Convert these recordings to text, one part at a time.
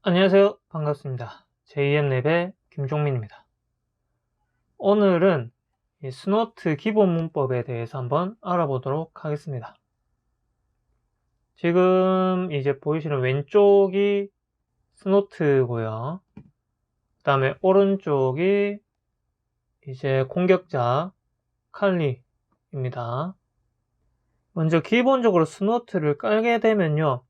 안녕하세요. 반갑습니다. JMLab의 김종민입니다. 오늘은 이 스노트 기본 문법에 대해서 한번 알아보도록 하겠습니다. 지금 이제 보이시는 왼쪽이 스노트고요. 그 다음에 오른쪽이 이제 공격자 칼리입니다. 먼저 기본적으로 스노트를 깔게 되면요.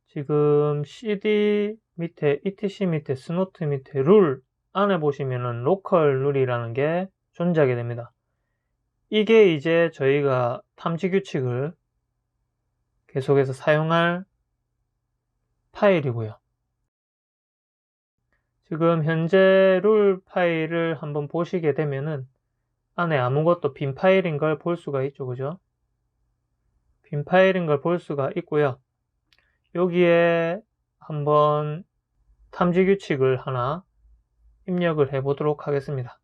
지금 CD 밑에 etc 밑에 스노트 밑에 룰 안에 보시면은 로컬 룰이라는 게 존재하게 됩니다. 이게 이제 저희가 탐지 규칙을 계속해서 사용할 파일이고요. 지금 현재 룰 파일을 한번 보시게 되면은 안에 아무것도 빈 파일인 걸 볼 수가 있죠. 그죠? 빈 파일인 걸 볼 수가 있고요. 여기에 한번 탐지 규칙을 하나 입력을 해 보도록 하겠습니다.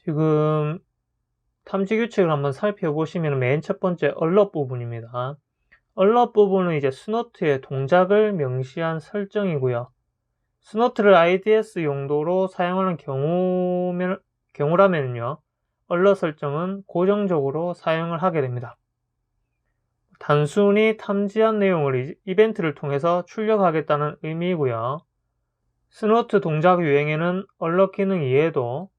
지금 탐지 규칙을 한번 살펴보시면 맨 첫 번째 얼럿 부분입니다. 얼럿 부분은 이제 스노트의 동작을 명시한 설정이고요. 스노트를 IDS 용도로 사용하는 경우라면요. 얼럿 설정은 고정적으로 사용을 하게 됩니다. 단순히 탐지한 내용을 이벤트를 통해서 출력하겠다는 의미이고요. 스노트 동작 유형에는 얼럿 기능 이외에도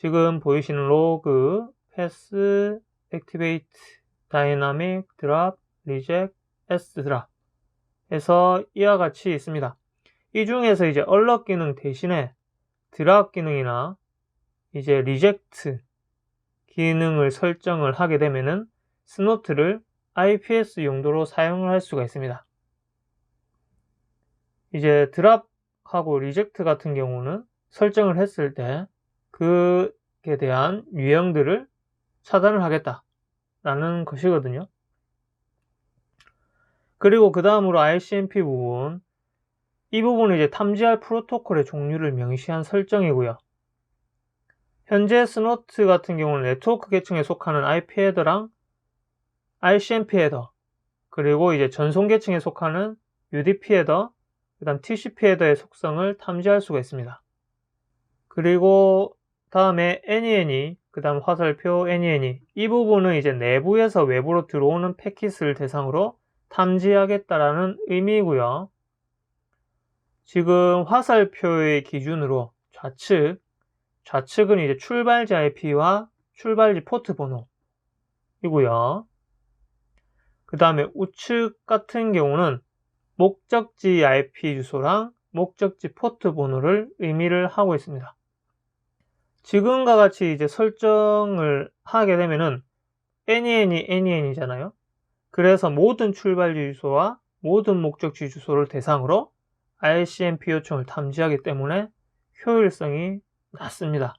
지금 보이시는 로그, 패스, 액티베이트, 다이나믹, 드랍, 리젝트, S 드랍 해서 이와 같이 있습니다. 이 중에서 이제 얼럿 기능 대신에 드랍 기능이나 이제 리젝트 기능을 설정을 하게 되면은 스노트를 IPS 용도로 사용을 할 수가 있습니다. 이제 드랍하고 리젝트 같은 경우는 설정을 했을 때 그에 대한 유형들을 차단을 하겠다라는 것이거든요. 그리고 그 다음으로 RCMP 부분, 이 부분은 이제 탐지할 프로토콜의 종류를 명시한 설정이고요. 현재 스노트 같은 경우는 네트워크 계층에 속하는 IP 헤더랑 RCMP 헤더, 그리고 이제 전송 계층에 속하는 UDP 헤더, 그 다음 TCP 헤더의 속성을 탐지할 수가 있습니다. 그리고 다음에 NENE, 그 다음 화살표 NENE, 이 부분은 이제 내부에서 외부로 들어오는 패킷을 대상으로 탐지하겠다라는 의미이고요. 지금 화살표의 기준으로 좌측은 이제 출발지 IP와 출발지 포트 번호이고요. 그 다음에 우측 같은 경우는 목적지 IP 주소랑 목적지 포트 번호를 의미를 하고 있습니다. 지금과 같이 이제 설정을 하게 되면은 NEN이잖아요. 그래서 모든 출발지 주소와 모든 목적지 주소를 대상으로 RCMP 요청을 탐지하기 때문에 효율성이 낮습니다.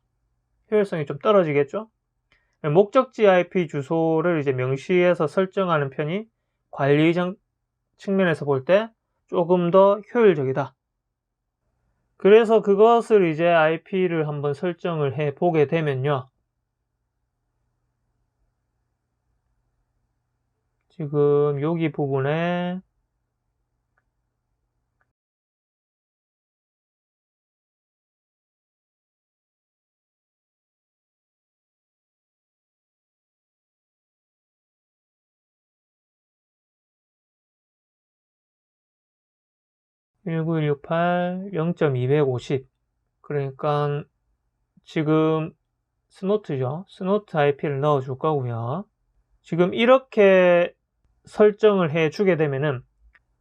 효율성이 좀 떨어지겠죠? 목적지 IP 주소를 이제 명시해서 설정하는 편이 관리 측면에서 볼 때 조금 더 효율적이다. 그래서 그것을 이제 IP를 한번 설정을 해 보게 되면요. 지금 여기 부분에 (19168) 0.250 그러니까 지금 스노트죠. 스노트 IP를 넣어 줄 거고요. 지금 이렇게 설정을 해 주게 되면은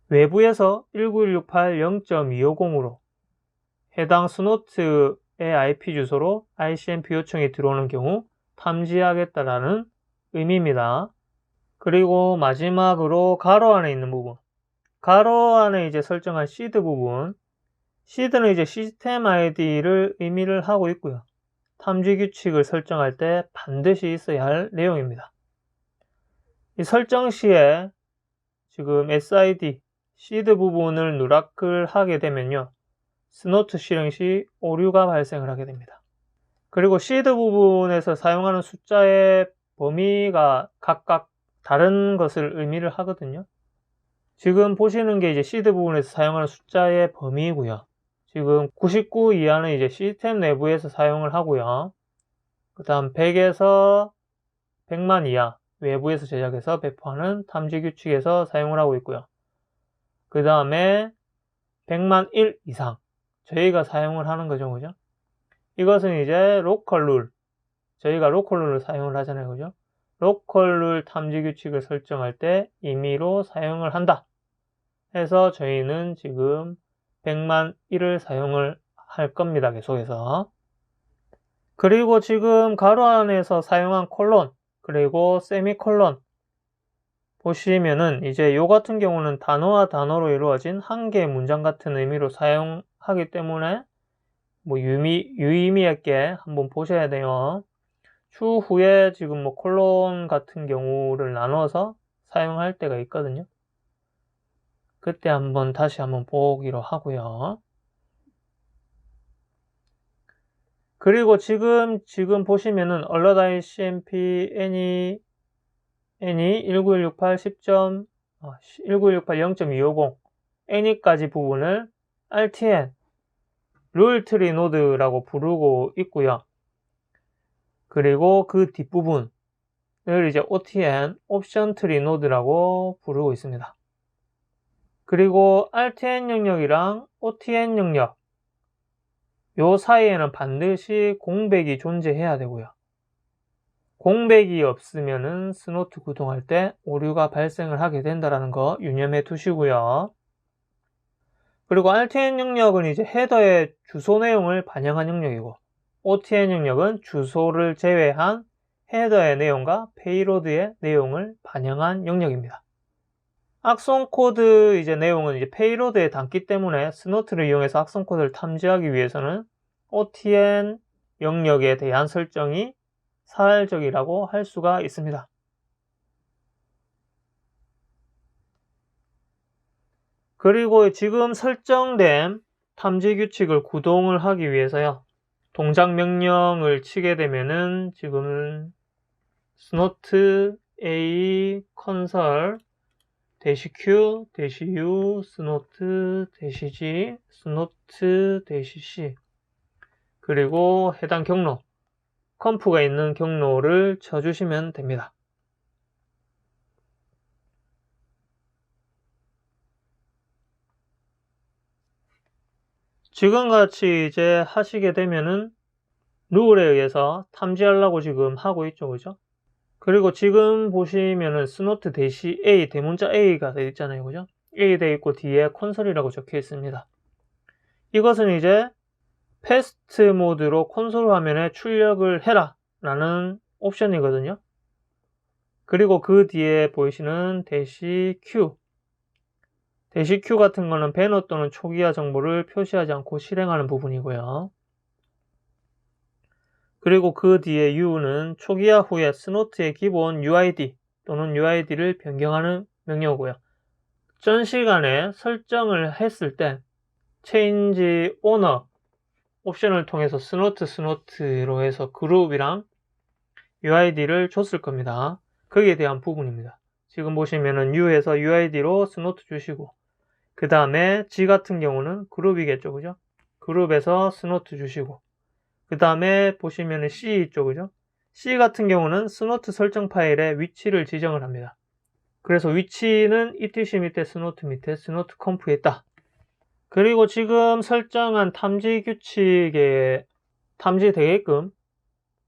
외부에서 19168 0.250으로 해당 스노트의 IP 주소로 ICMP 요청이 들어오는 경우 탐지하겠다라는 의미입니다. 그리고 마지막으로 가로 안에 있는 부분. 가로 안에 이제 설정한 시드 부분. 시드는 이제 시스템 ID를 의미를 하고 있고요. 탐지 규칙을 설정할 때 반드시 있어야 할 내용입니다. 이 설정 시에 지금 SID, 시드 부분을 누락을 하게 되면요. 스노트 실행 시 오류가 발생을 하게 됩니다. 그리고 시드 부분에서 사용하는 숫자의 범위가 각각 다른 것을 의미를 하거든요. 지금 보시는 게 이제 시드 부분에서 사용하는 숫자의 범위이고요. 지금 99 이하는 이제 시스템 내부에서 사용을 하고요. 그 다음 100에서 100만 이하 외부에서 제작해서 배포하는 탐지 규칙에서 사용을 하고 있고요. 그 다음에 100만 1 이상 저희가 사용을 하는 거죠. 그죠? 이것은 이제 로컬 룰. 저희가 로컬 룰을 사용을 하잖아요. 그죠? 로컬 룰 탐지 규칙을 설정할 때 임의로 사용을 한다. 해서 저희는 지금 100만 1을 사용을 할 겁니다. 계속해서. 그리고 지금 가로 안에서 사용한 콜론, 그리고 세미콜론 보시면은 이제 요 같은 경우는 단어와 단어로 이루어진 한 개의 문장 같은 의미로 사용하기 때문에 뭐 유의미 있게 한번 보셔야 돼요. 추후에 지금 뭐 콜론 같은 경우를 나눠서 사용할 때가 있거든요. 그때 다시 한번 보기로 하고요. 그리고 지금 보시면은 alert ICMP any 1968 0.250 any까지 부분을 RTN 룰 트리 노드라고 부르고 있고요. 그리고 그 뒷부분을 이제 OTN 옵션 트리 노드라고 부르고 있습니다. 그리고 RTN 영역이랑 OTN 영역 요 사이에는 반드시 공백이 존재해야 되고요. 공백이 없으면은 스노트 구동할 때 오류가 발생을 하게 된다는 거 유념해 두시고요. 그리고 RTN 영역은 이제 헤더의 주소 내용을 반영한 영역이고 OTN 영역은 주소를 제외한 헤더의 내용과 페이로드의 내용을 반영한 영역입니다. 악성 코드 이제 내용은 이제 페이로드에 담기 때문에 스노트를 이용해서 악성 코드를 탐지하기 위해서는 OTN 영역에 대한 설정이 사활적이라고 할 수가 있습니다. 그리고 지금 설정된 탐지 규칙을 구동을 하기 위해서요. 동작 명령을 치게 되면은 지금 스노트 A 컨설 -Q -U 스노트 -G 스노트 -C 그리고 해당 경로 컴프가 있는 경로를 쳐주시면 됩니다. 지금같이 이제 하시게 되면은 룰에 의해서 탐지하려고 지금 하고 있죠. 그죠? 그리고 지금 보시면은 스노트 -A 대문자 A가 되어 있잖아요. 그죠? A 되어 있고 뒤에 콘솔이라고 적혀 있습니다. 이것은 이제 패스트 모드로 콘솔 화면에 출력을 해라 라는 옵션이거든요. 그리고 그 뒤에 보이시는 -Q -Q 같은 거는 배너 또는 초기화 정보를 표시하지 않고 실행하는 부분이고요. 그리고 그 뒤에 U는 초기화 후에 스노트의 기본 UID 또는 UID를 변경하는 명령어고요. 전 시간에 설정을 했을 때 Change Owner 옵션을 통해서 스노트로 해서 그룹이랑 UID를 줬을 겁니다. 거기에 대한 부분입니다. 지금 보시면은 U에서 UID로 스노트 주시고 그 다음에 G 같은 경우는 그룹이겠죠. 그죠? 그룹에서 스노트 주시고 그 다음에 보시면은 C 있죠. 그죠? C 같은 경우는 스노트 설정 파일에 위치를 지정을 합니다. 그래서 위치는 etc 밑에 스노트 밑에 스노트 컴프에 있다. 그리고 지금 설정한 탐지 규칙에 탐지되게끔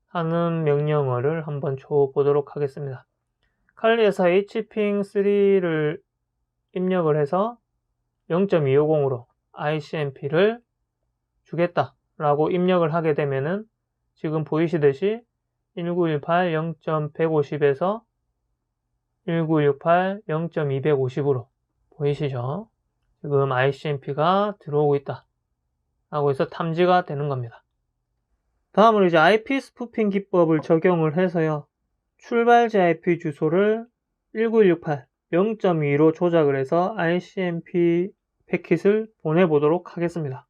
하는 명령어를 한번 줘보도록 하겠습니다. 칼리에서 hping3를 입력을 해서 0.250으로 ICMP를 주겠다라고 입력을 하게 되면은 지금 보이시듯이 1918 0.150에서 1968 0.250으로 보이시죠? 지금 ICMP가 들어오고 있다 라고 해서 탐지가 되는 겁니다. 다음으로 이제 IP 스푸핑 기법을 적용을 해서요, 출발지 IP 주소를 1968 0.2로 조작을 해서 ICMP 패킷을 보내보도록 하겠습니다.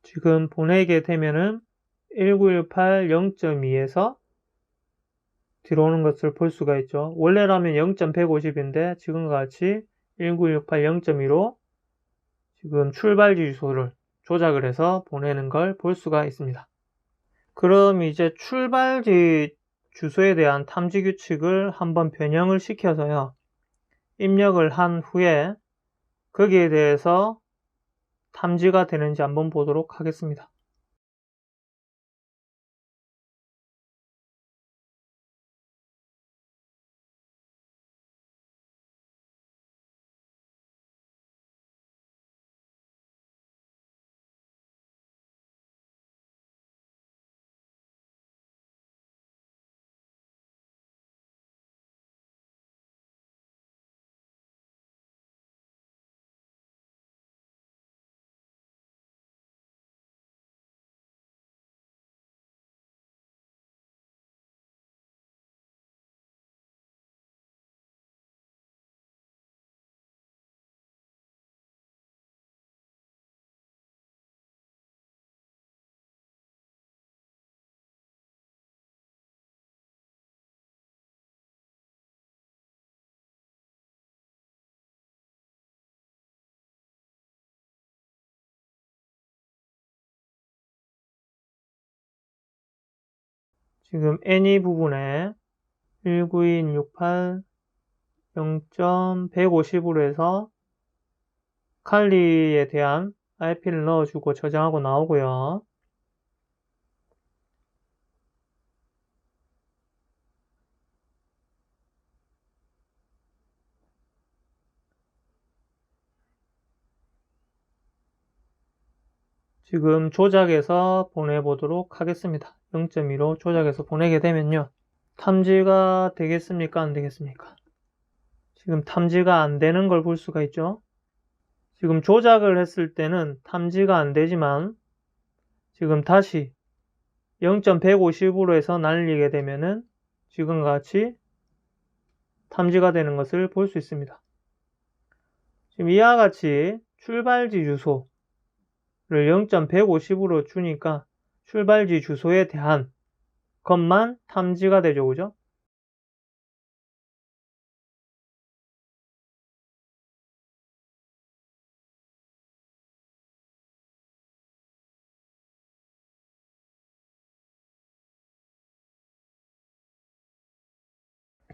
지금 보내게 되면은 1918 0.2에서 들어오는 것을 볼 수가 있죠. 원래라면 0.150인데 지금과 같이 1968 0.2로 지금 출발지 주소를 조작을 해서 보내는 걸 볼 수가 있습니다. 그럼 이제 출발지 주소에 대한 탐지 규칙을 한번 변형을 시켜서요, 입력을 한 후에 거기에 대해서 탐지가 되는지 한번 보도록 하겠습니다. 지금 any 부분에 192.168 0.150으로 해서 칼리에 대한 IP를 넣어주고 저장하고 나오고요. 지금 조작해서 보내보도록 하겠습니다. 0.2로 조작해서 보내게 되면요, 탐지가 되겠습니까? 안 되겠습니까? 지금 탐지가 안 되는 걸 볼 수가 있죠. 지금 조작을 했을 때는 탐지가 안 되지만 지금 다시 0.150으로 해서 날리게 되면은 지금과 같이 탐지가 되는 것을 볼 수 있습니다. 지금 이와 같이 출발지 주소를 0.150으로 주니까 출발지 주소에 대한 것만 탐지가 되죠, 그죠?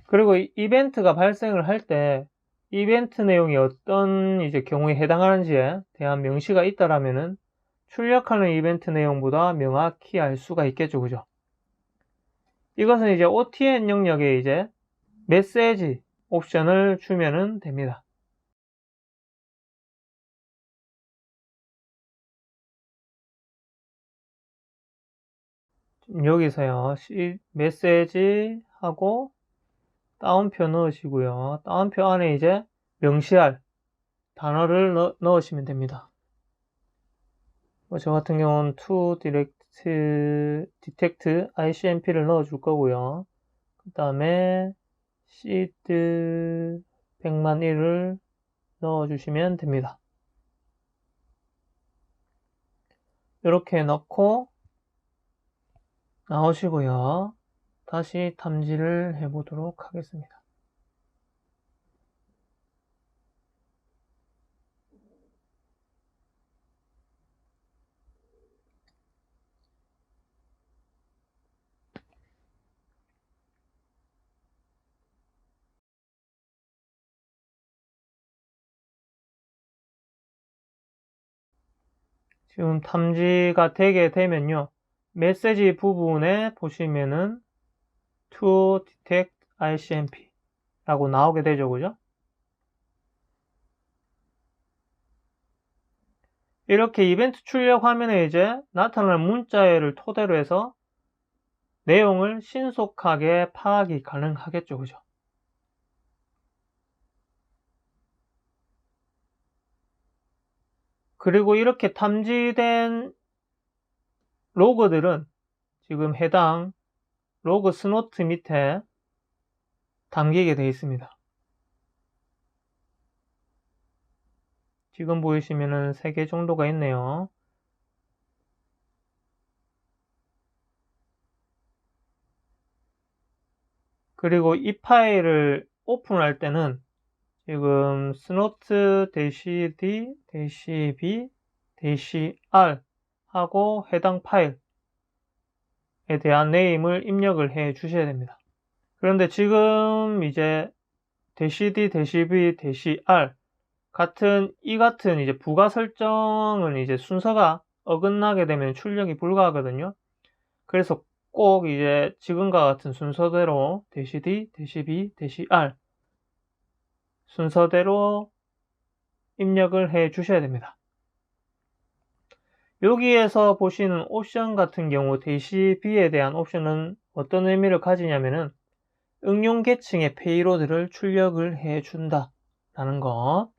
그리고 이벤트가 발생을 할 때 이벤트 내용이 어떤 이제 경우에 해당하는지에 대한 명시가 있다라면은 출력하는 이벤트 내용보다 명확히 알 수가 있겠죠, 그죠? 이것은 이제 OTN 영역에 이제 메시지 옵션을 주면은 됩니다. 여기서요, 메시지 하고 따옴표 넣으시고요. 따옴표 안에 이제 명시할 단어를 넣으시면 됩니다. 저 같은 경우는 to detect ICMP를 넣어줄 거고요. 그 다음에 seed 100만 1을 넣어주시면 됩니다. 이렇게 넣고 나오시고요. 다시 탐지를 해보도록 하겠습니다. 지금 탐지가 되게 되면요. 메시지 부분에 보시면은 to detect ICMP 라고 나오게 되죠. 그죠? 이렇게 이벤트 출력 화면에 이제 나타날 문자를 토대로 해서 내용을 신속하게 파악이 가능하겠죠. 그죠? 그리고 이렇게 탐지된 로그들은 지금 해당 로그 스노트 밑에 담기게 되어 있습니다. 지금 보이시면은 3개 정도가 있네요. 그리고 이 파일을 오픈할 때는 지금 snot-d, -b, -r 하고 해당 파일에 대한 네임을 입력을 해 주셔야 됩니다. 그런데 지금 이제 -d, -b, -r 같은 이제 부가 설정은 이제 순서가 어긋나게 되면 출력이 불가하거든요. 그래서 꼭 이제 지금과 같은 순서대로 -d, -b, -r 순서대로 입력을 해 주셔야 됩니다. 여기에서 보시는 옵션 같은 경우 -b에 대한 옵션은 어떤 의미를 가지냐면은 응용 계층의 페이로드를 출력을 해 준다 라는 거.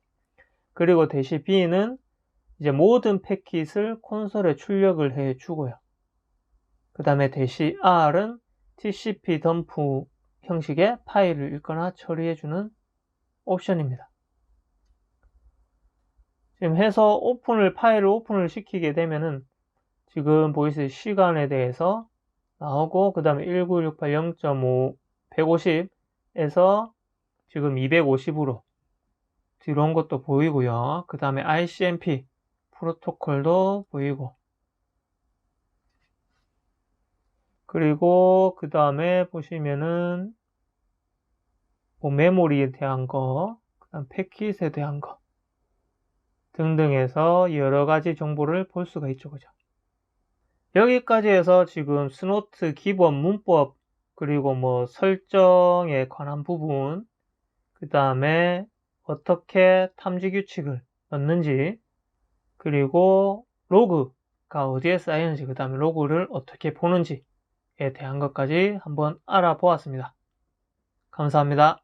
그리고 -b는 이제 모든 패킷을 콘솔에 출력을 해 주고요. 그 다음에 -r은 TCP 덤프 형식의 파일을 읽거나 처리해 주는 옵션입니다. 지금 해서 파일을 오픈을 시키게 되면은 지금 보이시는 시간에 대해서 나오고, 그 다음에 19680. 0.5 150에서 지금 250으로 들어온 것도 보이고요. 그 다음에 ICMP 프로토콜도 보이고, 그리고 그 다음에 보시면은 뭐 메모리에 대한 거, 그 다음 패킷에 대한 거 등등 해서 여러 가지 정보를 볼 수가 있죠. 그죠? 여기까지 해서 지금 스노트 기본 문법, 그리고 뭐 설정에 관한 부분, 그 다음에 어떻게 탐지 규칙을 넣는지, 그리고 로그가 어디에 쌓이는지, 그 다음에 로그를 어떻게 보는지에 대한 것까지 한번 알아보았습니다. 감사합니다.